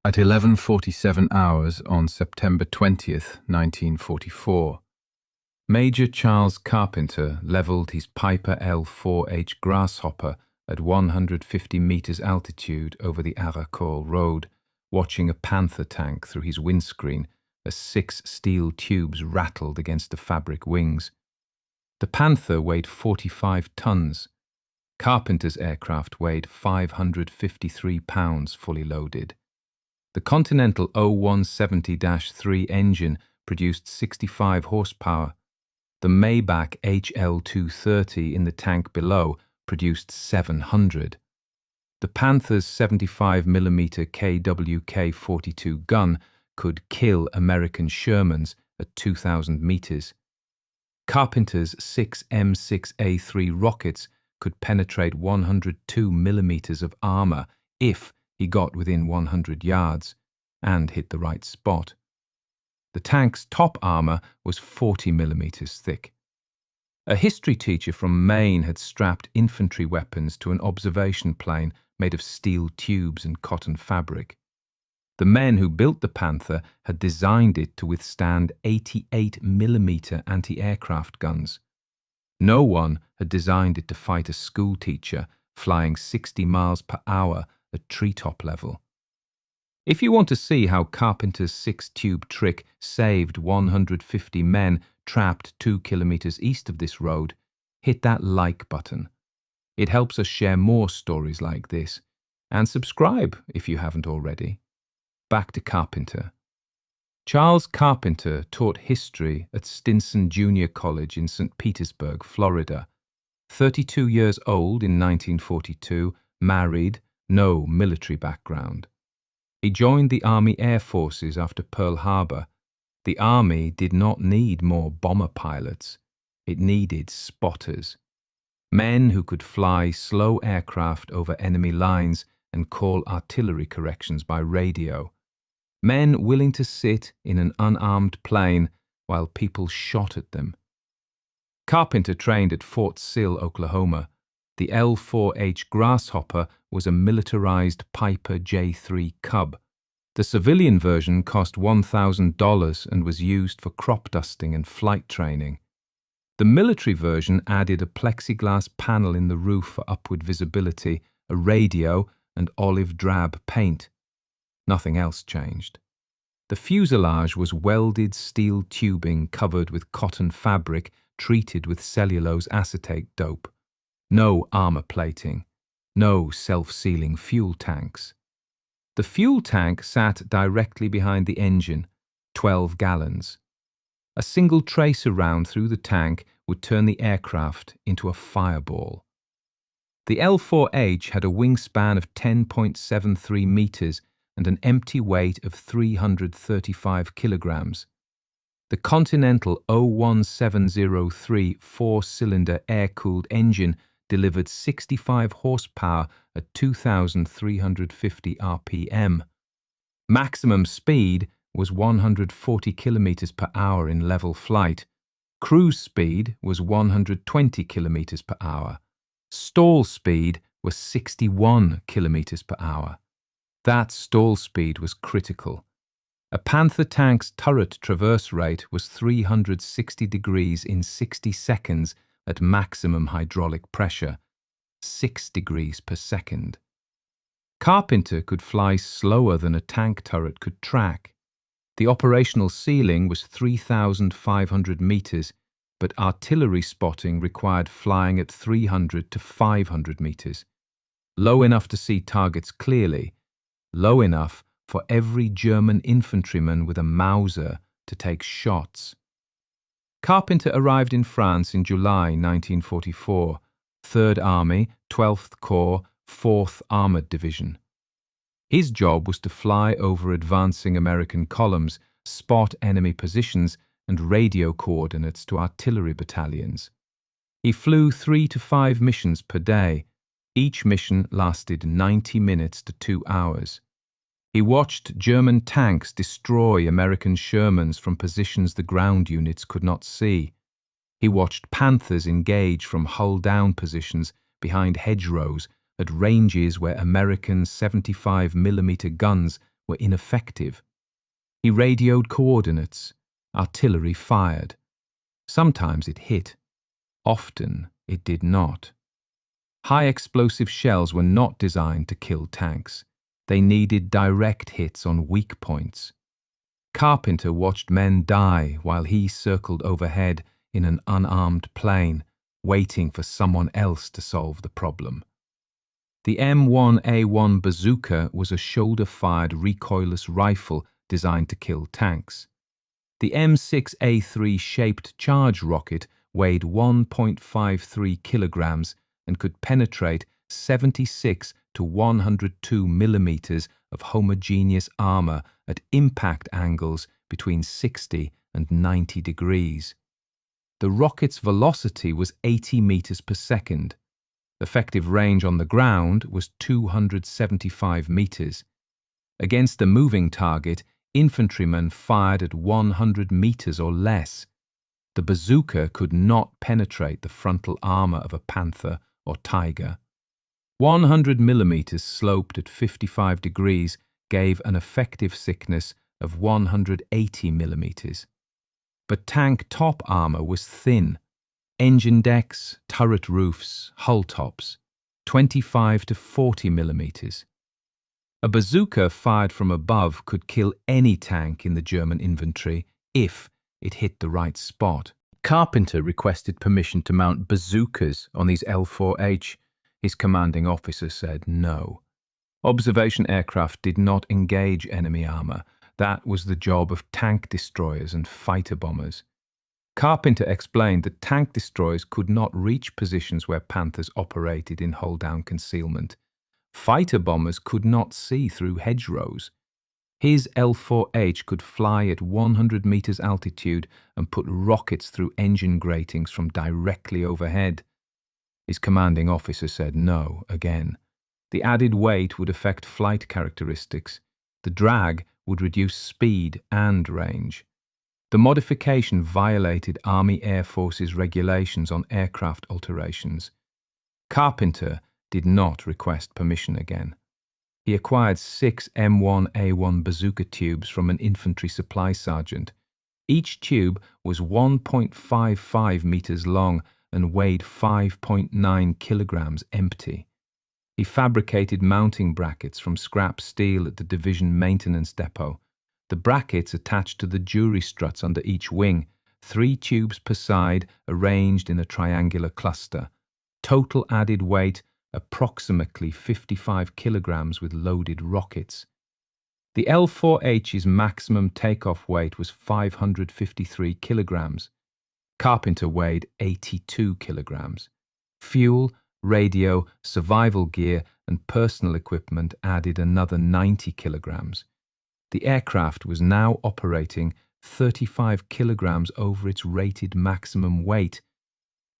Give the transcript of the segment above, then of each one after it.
At 11:47 hours on September 20th, 1944, Major Charles Carpenter leveled his Piper L-4H Grasshopper at 150 meters altitude over the Arracourt road, watching a Panther tank through his windscreen as 6 steel tubes rattled against the fabric wings. The Panther weighed 45 tons. Carpenter's aircraft weighed 553 pounds fully loaded. The Continental O170-3 engine produced 65 horsepower. The Maybach HL230 in the tank below produced 700. The Panther's 75mm KWK-42 gun could kill American Shermans at 2,000 meters. Carpenter's 6 M6A3 rockets could penetrate 102 millimeters of armor if he got within 100 yards and hit the right spot. The tank's top armor was 40 millimeters thick. A history teacher from Maine had strapped infantry weapons to an observation plane made of steel tubes and cotton fabric. The men who built the Panther had designed it to withstand 88 millimeter anti-aircraft guns. No one had designed it to fight a school teacher flying 60 miles per hour at treetop level. If you want to see how Carpenter's 6-tube trick saved 150 men trapped 2 kilometers east of this road, hit that like button. It helps us share more stories like this. And subscribe if you haven't already. Back to Carpenter. Charles Carpenter taught history at Stinson Junior College in St. Petersburg, Florida. 32 years old in 1942, married, no military background. He joined the Army Air Forces after Pearl Harbor. The Army did not need more bomber pilots. It needed spotters. Men who could fly slow aircraft over enemy lines and call artillery corrections by radio. Men willing to sit in an unarmed plane while people shot at them. Carpenter trained at Fort Sill, Oklahoma. The L-4H Grasshopper was a militarized Piper J3 Cub. The civilian version cost $1,000 and was used for crop dusting and flight training. The military version added a plexiglass panel in the roof for upward visibility, a radio, and olive drab paint. Nothing else changed. The fuselage was welded steel tubing covered with cotton fabric treated with cellulose acetate dope. No armor plating. No self-sealing fuel tanks. The fuel tank sat directly behind the engine, 12 gallons. A single tracer round through the tank would turn the aircraft into a fireball. The L-4H had a wingspan of 10.73 meters and an empty weight of 335 kilograms. The Continental O1703 4-cylinder air-cooled engine delivered 65 horsepower at 2,350 RPM. Maximum speed was 140 kilometers per hour in level flight. Cruise speed was 120 kilometers per hour. Stall speed was 61 kilometers per hour. That stall speed was critical. A Panther tank's turret traverse rate was 360 degrees in 60 seconds at maximum hydraulic pressure, 6 degrees per second. Carpenter could fly slower than a tank turret could track. The operational ceiling was 3,500 meters, but artillery spotting required flying at 300 to 500 meters. Low enough to see targets clearly, low enough for every German infantryman with a Mauser to take shots. Carpenter arrived in France in July 1944, 3rd Army, 12th Corps, 4th Armored Division. His job was to fly over advancing American columns, spot enemy positions, and radio coordinates to artillery battalions. He flew 3 to 5 missions per day. Each mission lasted 90 minutes to 2 hours. He watched German tanks destroy American Shermans from positions the ground units could not see. He watched Panthers engage from hull-down positions behind hedgerows at ranges where American 75mm guns were ineffective. He radioed coordinates. Artillery fired. Sometimes it hit. Often it did not. High explosive shells were not designed to kill tanks. They needed direct hits on weak points. Carpenter watched men die while he circled overhead in an unarmed plane, waiting for someone else to solve the problem. The M1A1 Bazooka was a shoulder-fired recoilless rifle designed to kill tanks. The M6A3-shaped charge rocket weighed 1.53 kilograms and could penetrate 76 to 102 millimeters of homogeneous armor at impact angles between 60 and 90 degrees. The rocket's velocity was 80 meters per second. Effective range on the ground was 275 meters. Against a moving target, infantrymen fired at 100 meters or less. The bazooka could not penetrate the frontal armor of a Panther or Tiger. 100 millimeters sloped at 55 degrees gave an effective thickness of 180 millimeters. But tank top armor was thin. Engine decks, turret roofs, hull tops, 25 to 40 millimeters. A bazooka fired from above could kill any tank in the German infantry if it hit the right spot. Carpenter requested permission to mount bazookas on these L-4H. His commanding officer said no. Observation aircraft did not engage enemy armor. That was the job of tank destroyers and fighter bombers. Carpenter explained that tank destroyers could not reach positions where Panthers operated in hull-down concealment. Fighter bombers could not see through hedgerows. His L-4H could fly at 100 meters altitude and put rockets through engine gratings from directly overhead. His commanding officer said no again. The added weight would affect flight characteristics. The drag would reduce speed and range. The modification violated Army Air Force's regulations on aircraft alterations. Carpenter did not request permission again. He acquired 6 M1A1 Bazooka tubes from an infantry supply sergeant. Each tube was 1.55 meters long and weighed 5.9 kilograms empty. He fabricated mounting brackets from scrap steel at the division maintenance depot. The brackets attached to the jury struts under each wing, 3 tubes per side arranged in a triangular cluster. Total added weight approximately 55 kilograms with loaded rockets. The L-4H's maximum takeoff weight was 553 kilograms. Carpenter weighed 82 kilograms. Fuel, radio, survival gear, and personal equipment added another 90 kilograms. The aircraft was now operating 35 kilograms over its rated maximum weight.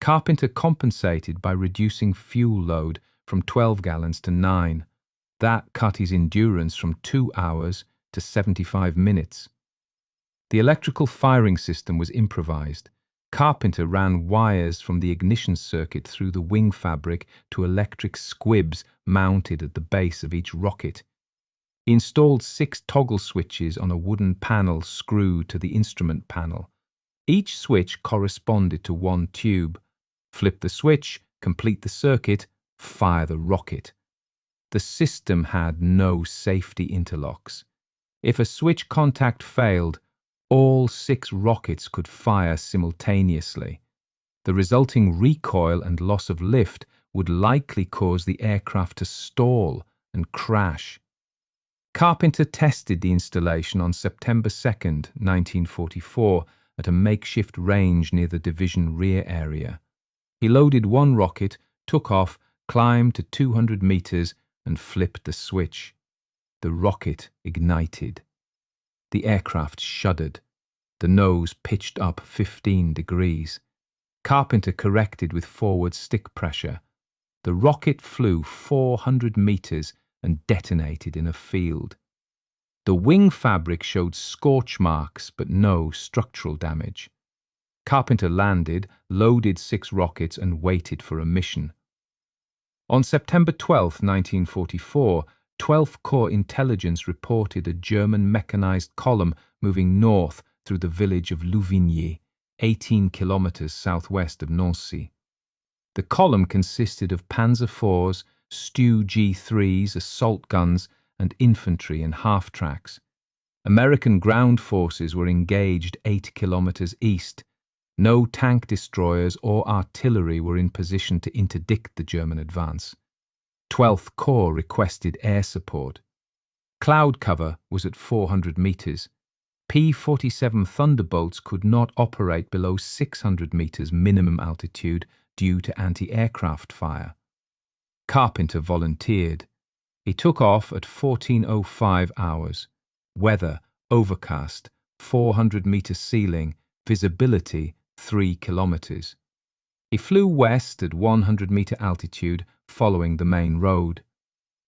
Carpenter compensated by reducing fuel load from 12 gallons to 9. That cut his endurance from 2 hours to 75 minutes. The electrical firing system was improvised. Carpenter ran wires from the ignition circuit through the wing fabric to electric squibs mounted at the base of each rocket. He installed 6 toggle switches on a wooden panel screwed to the instrument panel. Each switch corresponded to 1 tube. Flip the switch, complete the circuit, fire the rocket. The system had no safety interlocks. If a switch contact failed, all 6 rockets could fire simultaneously. The resulting recoil and loss of lift would likely cause the aircraft to stall and crash. Carpenter tested the installation on September 2, 1944, at a makeshift range near the division rear area. He loaded 1 rocket, took off, climbed to 200 meters, and flipped the switch. The rocket ignited. The aircraft shuddered. The nose pitched up 15 degrees. Carpenter corrected with forward stick pressure. The rocket flew 400 meters and detonated in a field. The wing fabric showed scorch marks but no structural damage. Carpenter landed, loaded 6 rockets and waited for a mission. On September 12, 1944, 12th Corps intelligence reported a German mechanized column moving north through the village of Louvigny, 18 kilometers southwest of Nancy. The column consisted of Panzer IVs, Stu G3s, assault guns, and infantry in half-tracks. American ground forces were engaged 8 kilometers east. No tank destroyers or artillery were in position to interdict the German advance. 12th Corps requested air support. Cloud cover was at 400 meters. P-47 Thunderbolts could not operate below 600 meters minimum altitude due to anti-aircraft fire. Carpenter volunteered. He took off at 14:05 hours. Weather, overcast, 400-meter ceiling, visibility, 3 kilometers. He flew west at 100-meter altitude, following the main road.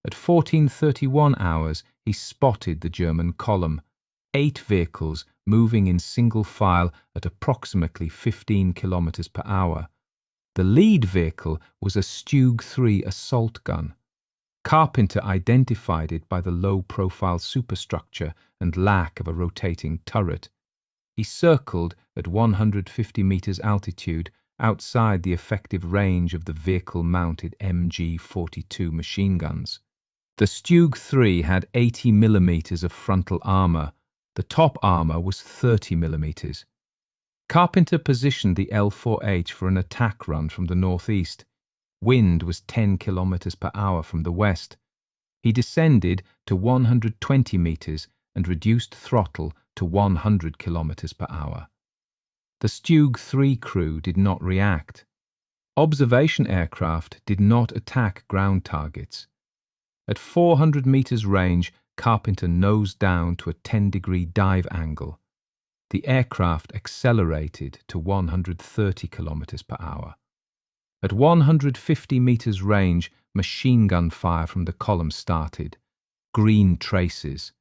At 14:31 hours, he spotted the German column, 8 vehicles moving in single file at approximately 15 kilometers per hour. The lead vehicle was a Stug 3 assault gun. Carpenter identified it by the low-profile superstructure and lack of a rotating turret. He circled at 150 meters altitude, outside the effective range of the vehicle-mounted MG-42 machine guns. The Stug 3 had 80 millimeters of frontal armor. The top armor was 30 millimeters. Carpenter positioned the L-4H for an attack run from the northeast. Wind was 10 kilometers per hour from the west. He descended to 120 meters and reduced throttle to 100 kilometers per hour. The Stug 3 crew did not react. Observation aircraft did not attack ground targets. At 400 meters range, Carpenter nosed down to a 10-degree dive angle. The aircraft accelerated to 130 kilometers per hour. At 150 meters range, machine gun fire from the column started. Green traces.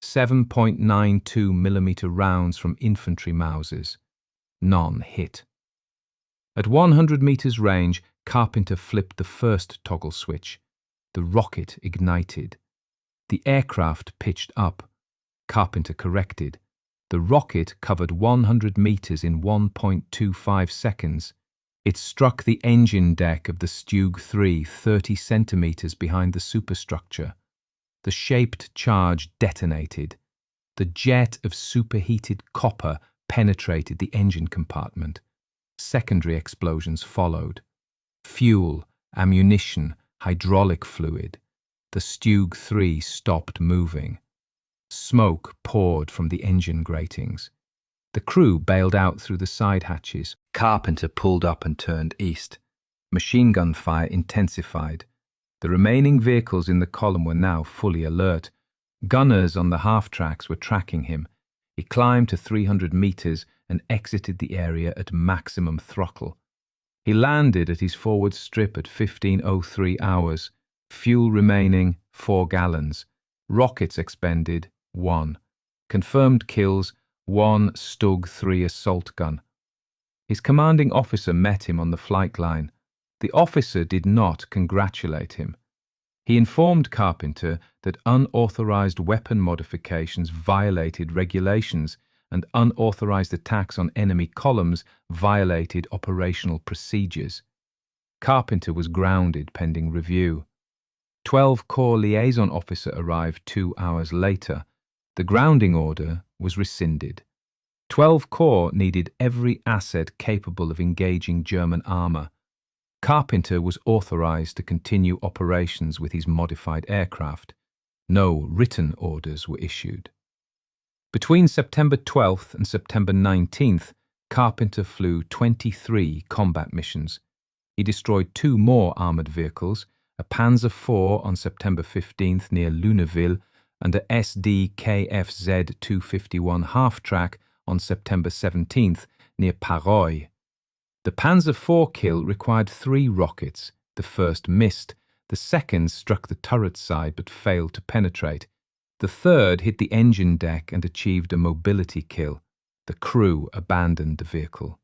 7.92 millimeter rounds from infantry Mausers. None hit. At 100 meters range, Carpenter flipped the first toggle switch. The rocket ignited. The aircraft pitched up. Carpenter corrected. The rocket covered 100 meters in 1.25 seconds. It struck the engine deck of the Stug 3 30 centimeters behind the superstructure. The shaped charge detonated. The jet of superheated copper penetrated the engine compartment. Secondary explosions followed. Fuel, ammunition, hydraulic fluid. The Stug 3 stopped moving. Smoke poured from the engine gratings. The crew bailed out through the side hatches. Carpenter pulled up and turned east. Machine gun fire intensified. The remaining vehicles in the column were now fully alert. Gunners on the half-tracks were tracking him. He climbed to 300 meters and exited the area at maximum throttle. He landed at his forward strip at 15:03 hours. Fuel remaining, 4 gallons. Rockets expended, 1. Confirmed kills, 1 Stug 3 assault gun. His commanding officer met him on the flight line. The officer did not congratulate him. He informed Carpenter that unauthorized weapon modifications violated regulations and unauthorized attacks on enemy columns violated operational procedures. Carpenter was grounded pending review. 12 Corps liaison officer arrived 2 hours later. The grounding order was rescinded. 12 Corps needed every asset capable of engaging German armor. Carpenter was authorized to continue operations with his modified aircraft. No written orders were issued. Between September 12th and September 19th, Carpenter flew 23 combat missions. He destroyed 2 more armored vehicles, a Panzer IV on September 15th near Luneville and a SD KFZ-251 half-track on September 17th near Pareuil. The Panzer IV kill required 3 rockets. The first missed. The second struck the turret side but failed to penetrate. The third hit the engine deck and achieved a mobility kill. The crew abandoned the vehicle.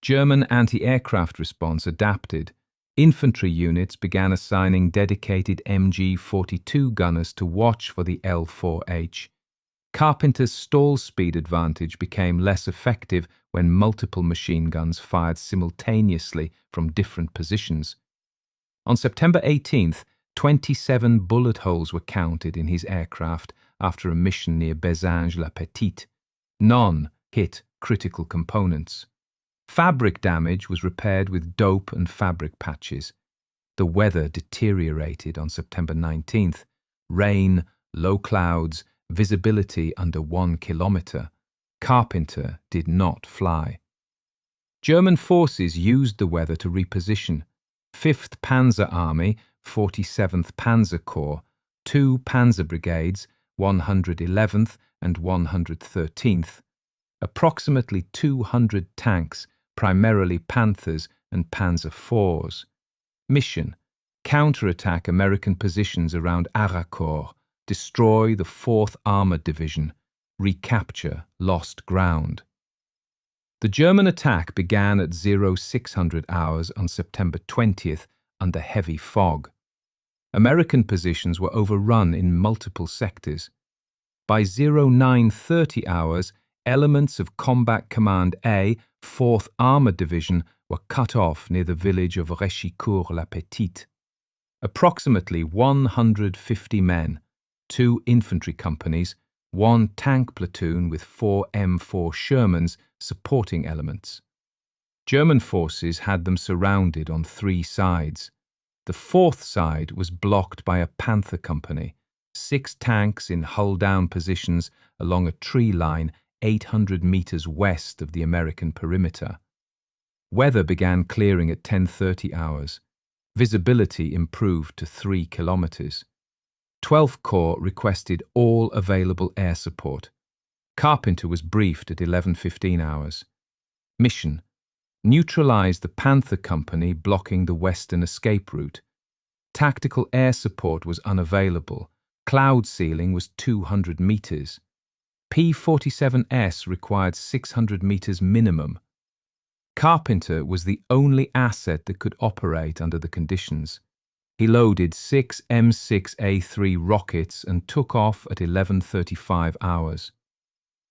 German anti-aircraft response adapted. Infantry units began assigning dedicated MG-42 gunners to watch for the L-4H. Carpenter's stall speed advantage became less effective when multiple machine guns fired simultaneously from different positions. On September 18th, 27 bullet holes were counted in his aircraft after a mission near Réchicourt-la-Petite. None hit critical components. Fabric damage was repaired with dope and fabric patches. The weather deteriorated on September 19th. Rain, low clouds, visibility under 1 kilometer. Carpenter did not fly. German forces used the weather to reposition. 5th Panzer Army, 47th Panzer Corps, 2 Panzer Brigades, 111th and 113th, approximately 200 tanks, primarily Panthers and Panzer IVs. Mission: counterattack American positions around Arracourt, destroy the 4th Armored Division, recapture lost ground. The German attack began at 0600 hours on September 20th under heavy fog. American positions were overrun in multiple sectors. By 0930 hours, elements of Combat Command A, 4th Armored Division, were cut off near the village of Réchicourt-la-Petite. Approximately 150 men, 2 infantry companies, 1 tank platoon with 4 M4 Shermans supporting elements. German forces had them surrounded on 3 sides. The 4th side was blocked by a Panther company, 6 tanks in hull-down positions along a tree line 800 meters west of the American perimeter. Weather began clearing at 10:30 hours. Visibility improved to 3 kilometers. 12th Corps requested all available air support. Carpenter was briefed at 11:15 hours. Mission: neutralize the Panther company blocking the western escape route. Tactical air support was unavailable. Cloud ceiling was 200 meters. P-47S required 600 meters minimum. Carpenter was the only asset that could operate under the conditions. He loaded 6 M6A3 rockets and took off at 11:35 hours.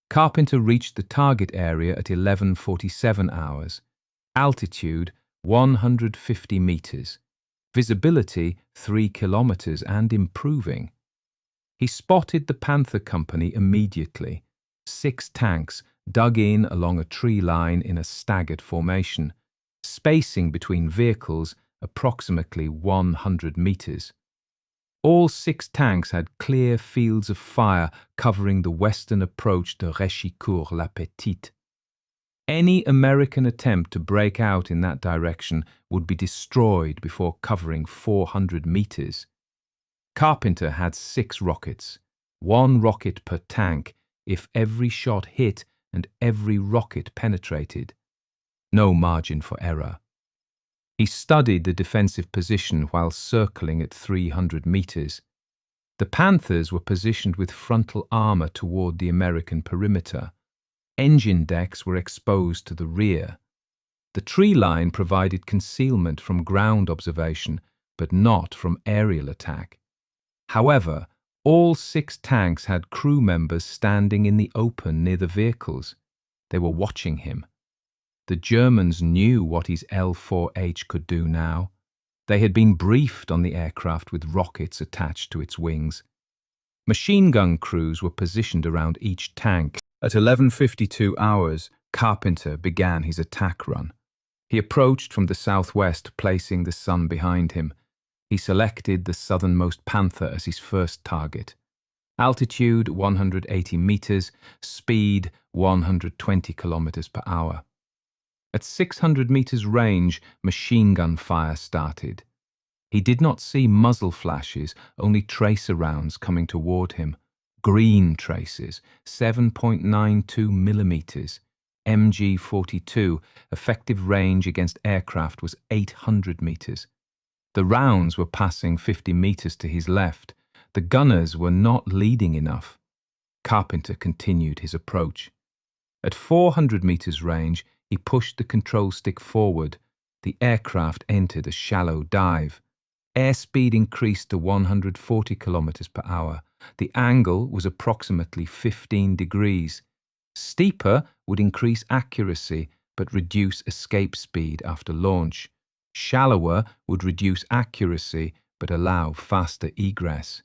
Carpenter reached the target area at 11:47 hours. Altitude 150 meters. Visibility 3 kilometers and improving. He spotted the Panther company immediately. 6 tanks dug in along a tree line in a staggered formation, spacing between vehicles approximately 100 meters. All 6 tanks had clear fields of fire covering the western approach to Réchicourt-la-Petite. Any American attempt to break out in that direction would be destroyed before covering 400 meters. Carpenter had 6 rockets, 1 rocket per tank if every shot hit and every rocket penetrated. No margin for error. He studied the defensive position while circling at 300 meters. The Panthers were positioned with frontal armor toward the American perimeter. Engine decks were exposed to the rear. The tree line provided concealment from ground observation, but not from aerial attack. However, all 6 tanks had crew members standing in the open near the vehicles. They were watching him. The Germans knew what his L-4H could do now. They had been briefed on the aircraft with rockets attached to its wings. Machine gun crews were positioned around each tank. At 11:52 hours, Carpenter began his attack run. He approached from the southwest, placing the sun behind him. He selected the southernmost Panther as his first target. Altitude 180 meters, speed 120 kilometers per hour. At 600 meters range, machine gun fire started. He did not see muzzle flashes, only tracer rounds coming toward him. Green traces, 7.92 millimeters. MG-42, effective range against aircraft was 800 meters. The rounds were passing 50 meters to his left. The gunners were not leading enough. Carpenter continued his approach. At 400 meters range, he pushed the control stick forward. The aircraft entered a shallow dive. Airspeed increased to 140 kilometers per hour. The angle was approximately 15 degrees. Steeper would increase accuracy but reduce escape speed after launch. Shallower would reduce accuracy but allow faster egress.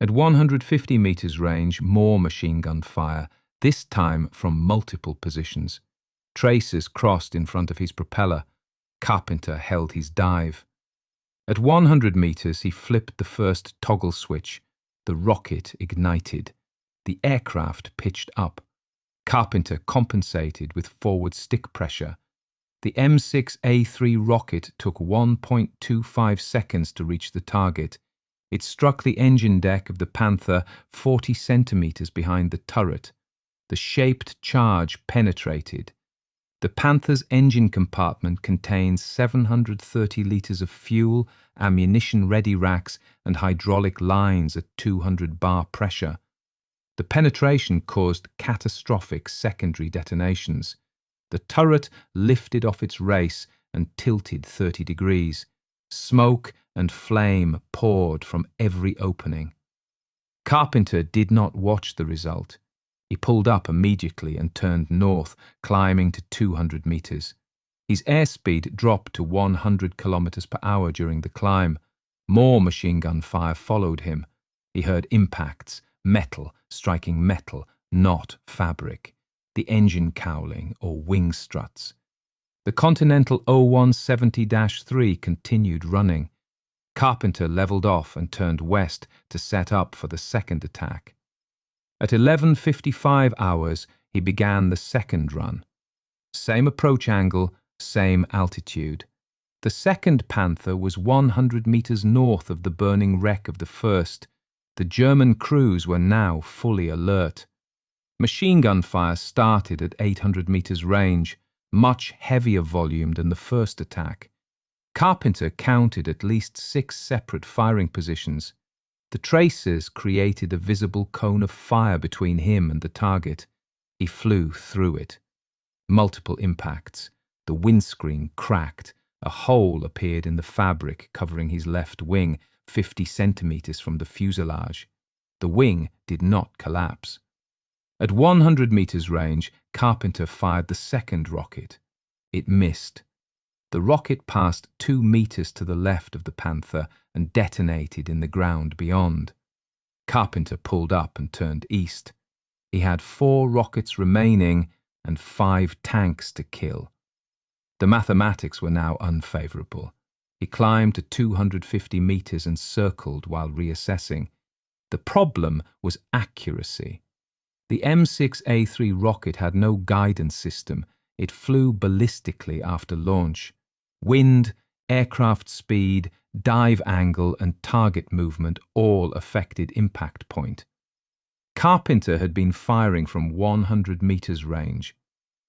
At 150 meters range, more machine gun fire, this time from multiple positions. Traces crossed in front of his propeller. Carpenter held his dive. At 100 meters, he flipped the first toggle switch. The rocket ignited. The aircraft pitched up. Carpenter compensated with forward stick pressure. The M6A3 rocket took 1.25 seconds to reach the target. It struck the engine deck of the Panther 40 centimeters behind the turret. The shaped charge penetrated. The Panther's engine compartment contains 730 litres of fuel, ammunition-ready racks, and hydraulic lines at 200 bar pressure. The penetration caused catastrophic secondary detonations. The turret lifted off its race and tilted 30 degrees. Smoke and flame poured from every opening. Carpenter did not watch the result. He pulled up immediately and turned north, climbing to 200 meters. His airspeed dropped to 100 kilometers per hour during the climb. More machine gun fire followed him. He heard impacts, metal striking metal, not fabric. The engine cowling or wing struts. The Continental 0170-3 continued running. Carpenter leveled off and turned west to set up for the second attack. At 11:55 hours, he began the second run. Same approach angle, same altitude. The second Panther was 100 meters north of the burning wreck of the first. The German crews were now fully alert. Machine gun fire started at 800 meters range, much heavier volume than the first attack. Carpenter counted at least 6 separate firing positions. The traces created a visible cone of fire between him and the target. He flew through it. Multiple impacts. The windscreen cracked. A hole appeared in the fabric covering his left wing, 50 centimeters from the fuselage. The wing did not collapse. At 100 meters range, Carpenter fired the second rocket. It missed. The rocket passed 2 meters to the left of the Panther and detonated in the ground beyond. Carpenter pulled up and turned east. He had 4 rockets remaining and 5 tanks to kill. The mathematics were now unfavorable. He climbed to 250 meters and circled while reassessing. The problem was accuracy. The M6A3 rocket had no guidance system. It flew ballistically after launch. Wind, aircraft speed, dive angle, and target movement all affected impact point. Carpenter had been firing from 100 meters range.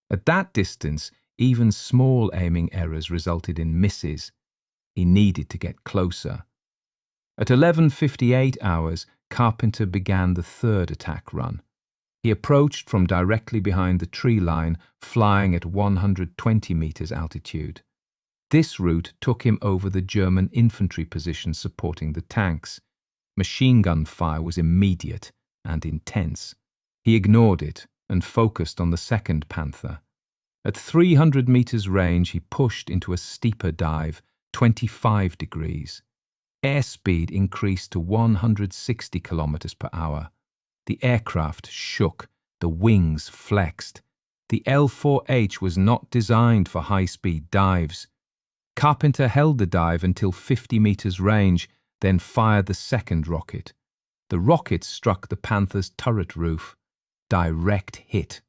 At that distance, even small aiming errors resulted in misses. He needed to get closer. At 11:58 hours, Carpenter began the third attack run. He approached from directly behind the tree line, flying at 120 meters altitude. This route took him over the German infantry positions supporting the tanks. Machine gun fire was immediate and intense. He ignored it and focused on the second Panther. At 300 meters range, he pushed into a steeper dive, 25 degrees. Airspeed increased to 160 kilometers per hour. The aircraft shook, the wings flexed. The L-4H was not designed for high-speed dives. Carpenter held the dive until 50 meters range, then fired the second rocket. The rocket struck the Panther's turret roof. Direct hit.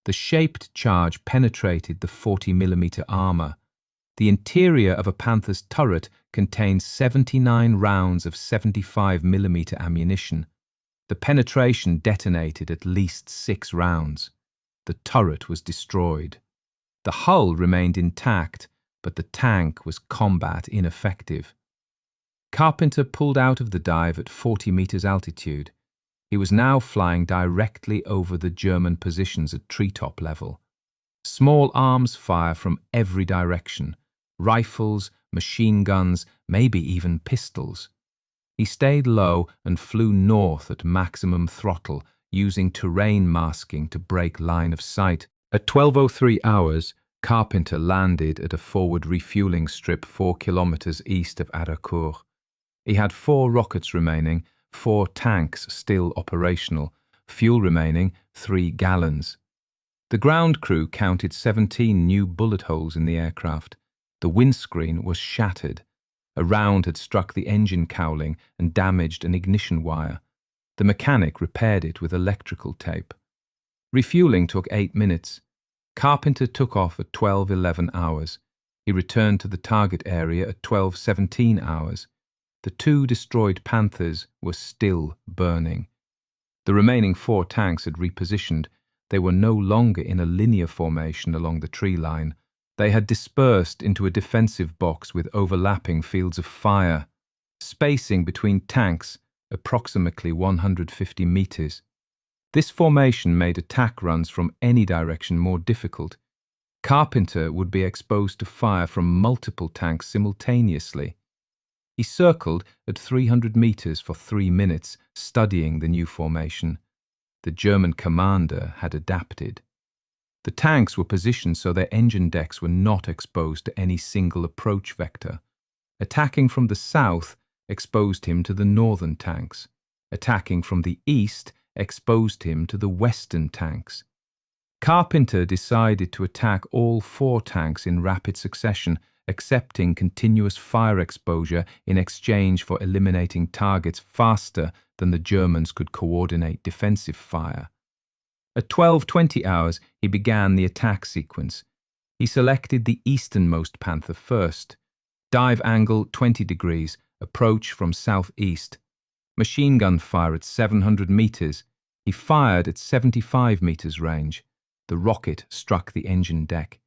The shaped charge penetrated the 40mm armor. The interior of a Panther's turret contained 79 rounds of 75mm ammunition. The penetration detonated at least 6 rounds. The turret was destroyed. The hull remained intact, but the tank was combat ineffective. Carpenter pulled out of the dive at 40 meters altitude. He was now flying directly over the German positions at treetop level. Small arms fire from every direction. rifles, machine guns, maybe even pistols. He stayed low and flew north at maximum throttle, using terrain masking to break line of sight. At 12:03 hours, Carpenter landed at a forward refueling strip 4 kilometers east of Arracourt. He had 4 rockets remaining, 4 tanks still operational, fuel remaining 3 gallons. The ground crew counted 17 new bullet holes in the aircraft. The windscreen was shattered. A round had struck the engine cowling and damaged an ignition wire. The mechanic repaired it with electrical tape. Refueling took 8 minutes. Carpenter took off at 12:11 hours. He returned to the target area at 12:17 hours. The 2 destroyed Panthers were still burning. The remaining 4 tanks had repositioned. They were no longer in a linear formation along the tree line. They had dispersed into a defensive box with overlapping fields of fire. Spacing between tanks approximately 150 meters. This formation made attack runs from any direction more difficult. Carpenter would be exposed to fire from multiple tanks simultaneously. He circled at 300 meters for 3 minutes, studying the new formation. The German commander had adapted. The tanks were positioned so their engine decks were not exposed to any single approach vector. Attacking from the south exposed him to the northern tanks. Attacking from the east exposed him to the western tanks. Carpenter decided to attack all 4 tanks in rapid succession, accepting continuous fire exposure in exchange for eliminating targets faster than the Germans could coordinate defensive fire. At 12:20 hours, he began the attack sequence. He selected the easternmost Panther first. Dive angle 20 degrees, approach from southeast. Machine gun fire at 700 meters. He fired at 75 meters range. The rocket struck the engine deck.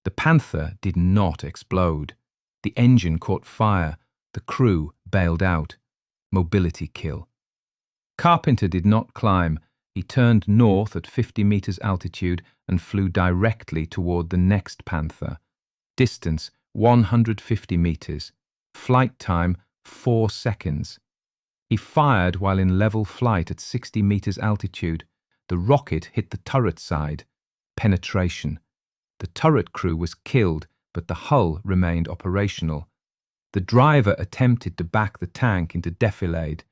The Panther did not explode. The engine caught fire. The crew bailed out. Mobility kill. Carpenter did not climb. He turned north at 50 meters altitude and flew directly toward the next Panther. Distance 150 meters. Flight time 4 seconds. He fired while in level flight at 60 meters altitude. The rocket hit the turret side. Penetration. The turret crew was killed, but the hull remained operational. The driver attempted to back the tank into defilade.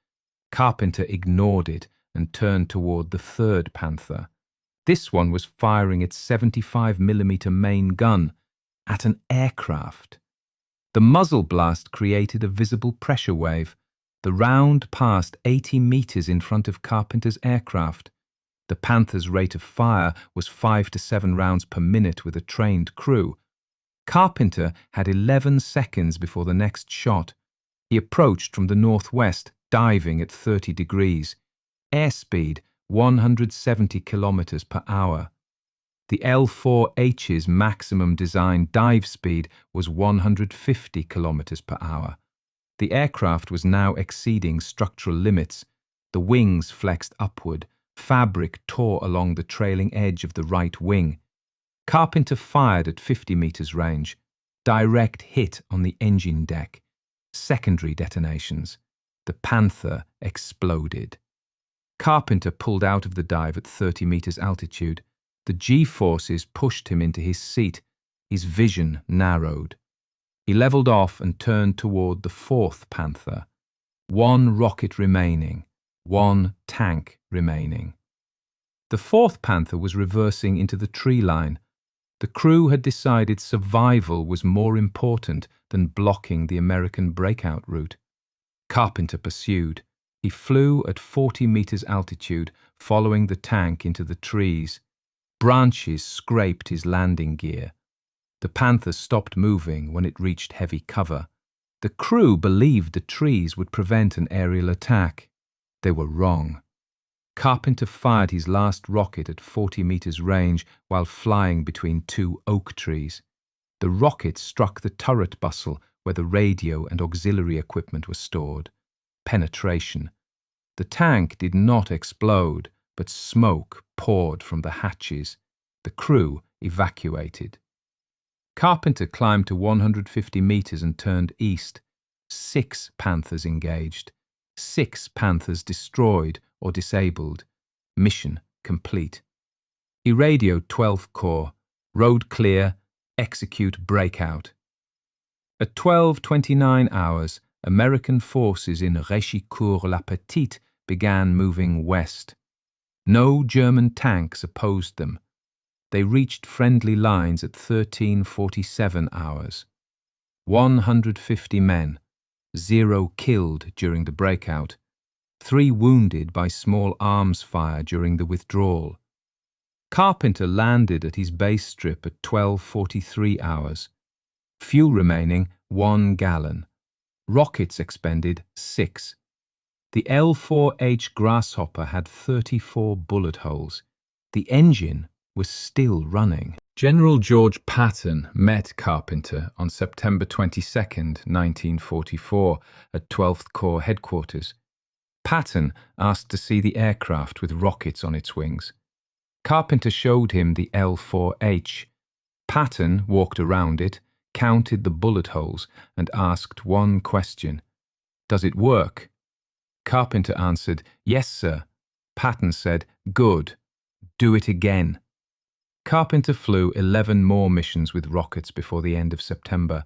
Carpenter ignored it and turned toward the third Panther. This one was firing its 75mm main gun at an aircraft. The muzzle blast created a visible pressure wave. The round passed 80 meters in front of Carpenter's aircraft. The Panther's rate of fire was 5 to 7 rounds per minute with a trained crew. Carpenter had 11 seconds before the next shot. He approached from the northwest, diving at 30 degrees. Airspeed 170 kilometers per hour. The L-4H's maximum design dive speed was 150 kilometers per hour. The aircraft was now exceeding structural limits. The wings flexed upward. Fabric tore along the trailing edge of the right wing. Carpenter fired at 50 meters range. Direct hit on the engine deck. Secondary detonations. The Panther exploded. Carpenter pulled out of the dive at 30 meters altitude. The G-forces pushed him into his seat. His vision narrowed. He leveled off and turned toward the fourth Panther. 1 rocket remaining. 1 tank remaining. The fourth Panther was reversing into the tree line. The crew had decided survival was more important than blocking the American breakout route. Carpenter pursued. He flew at 40 meters altitude, following the tank into the trees. Branches scraped his landing gear. The Panther stopped moving when it reached heavy cover. The crew believed the trees would prevent an aerial attack. They were wrong. Carpenter fired his last rocket at 40 meters range while flying between 2 oak trees. The rocket struck the turret bustle where the radio and auxiliary equipment were stored. Penetration. The tank did not explode, but smoke poured from the hatches. The crew evacuated. Carpenter climbed to 150 meters and turned east. 6 Panthers engaged. 6 Panthers destroyed or disabled. Mission complete. He radioed 12th Corps. Road clear. Execute breakout. At 12:29 hours, American forces in Réchicourt-la-Petite began moving west. No German tanks opposed them. They reached friendly lines at 13:47 hours. 150 men, 0 killed during the breakout, 3 wounded by small arms fire during the withdrawal. Carpenter landed at his base strip at 12:43 hours. Fuel remaining 1 gallon. Rockets expended 6. The L-4H Grasshopper had 34 bullet holes. The engine was still running. General George Patton met Carpenter on September 22, 1944, at 12th Corps headquarters. Patton asked to see the aircraft with rockets on its wings. Carpenter showed him the L-4H. Patton walked around it, counted the bullet holes, and asked one question. "Does it work?" Carpenter answered, "Yes, sir." Patton said, "Good. Do it again." Carpenter flew 11 more missions with rockets before the end of September.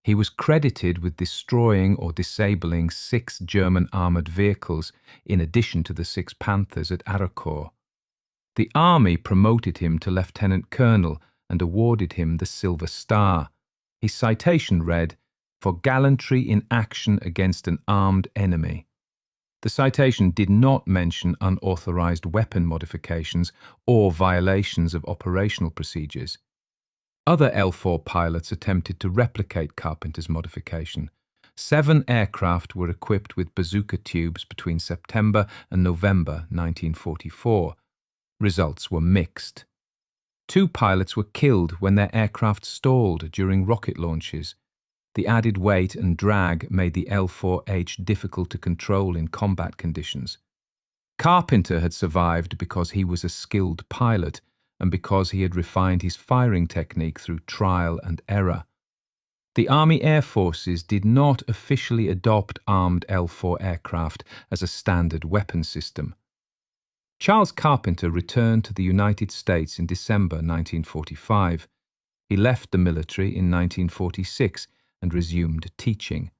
He was credited with destroying or disabling 6 German armoured vehicles, in addition to the 6 Panthers at Arracourt. The Army promoted him to Lieutenant Colonel and awarded him the Silver Star. His citation read, "For gallantry in action against an armed enemy." The citation did not mention unauthorized weapon modifications or violations of operational procedures. Other L-4 pilots attempted to replicate Carpenter's modification. 7 aircraft were equipped with bazooka tubes between September and November 1944. Results were mixed. 2 pilots were killed when their aircraft stalled during rocket launches. The added weight and drag made the L-4H difficult to control in combat conditions. Carpenter had survived because he was a skilled pilot and because he had refined his firing technique through trial and error. The Army Air Forces did not officially adopt armed L-4 aircraft as a standard weapon system. Charles Carpenter returned to the United States in December 1945. He left the military in 1946 and resumed teaching.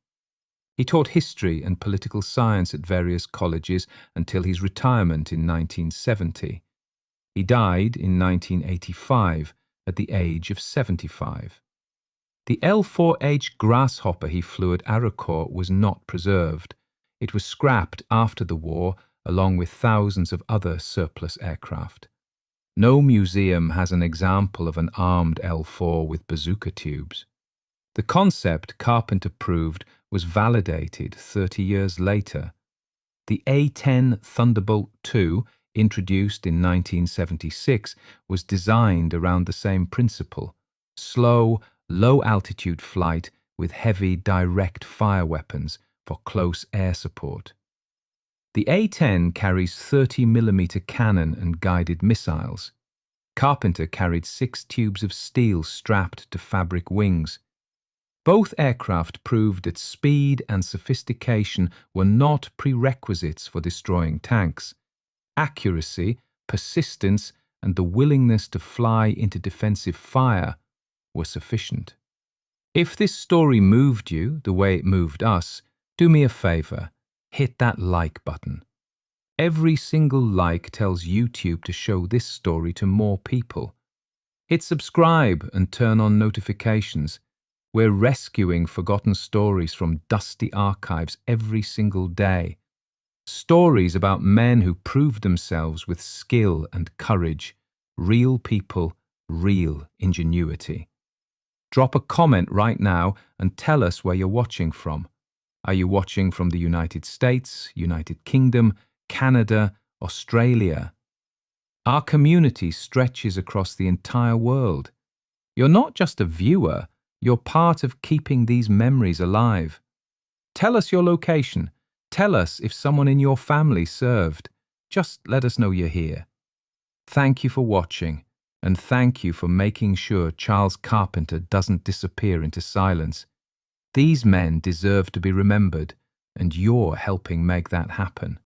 He taught history and political science at various colleges until his retirement in 1970. He died in 1985 at the age of 75. The L-4H Grasshopper he flew at Arracourt was not preserved. It was scrapped after the war, along with thousands of other surplus aircraft. No museum has an example of an armed L-4 with bazooka tubes. The concept Carpenter proved was validated 30 years later. The A-10 Thunderbolt II, introduced in 1976, was designed around the same principle: slow, low-altitude flight with heavy direct-fire weapons for close air support. The A-10 carries 30mm cannon and guided missiles. Carpenter carried 6 tubes of steel strapped to fabric wings. Both aircraft proved that speed and sophistication were not prerequisites for destroying tanks. Accuracy, persistence, and the willingness to fly into defensive fire were sufficient. If this story moved you the way it moved us, do me a favor, hit that like button. Every single like tells YouTube to show this story to more people. Hit subscribe and turn on notifications. We're rescuing forgotten stories from dusty archives every single day. Stories about men who proved themselves with skill and courage. Real people, real ingenuity. Drop a comment right now and tell us where you're watching from. Are you watching from the United States, United Kingdom, Canada, Australia? Our community stretches across the entire world. You're not just a viewer, you're part of keeping these memories alive. Tell us your location. Tell us if someone in your family served. Just let us know you're here. Thank you for watching, and thank you for making sure Charles Carpenter doesn't disappear into silence. These men deserve to be remembered, and you're helping make that happen.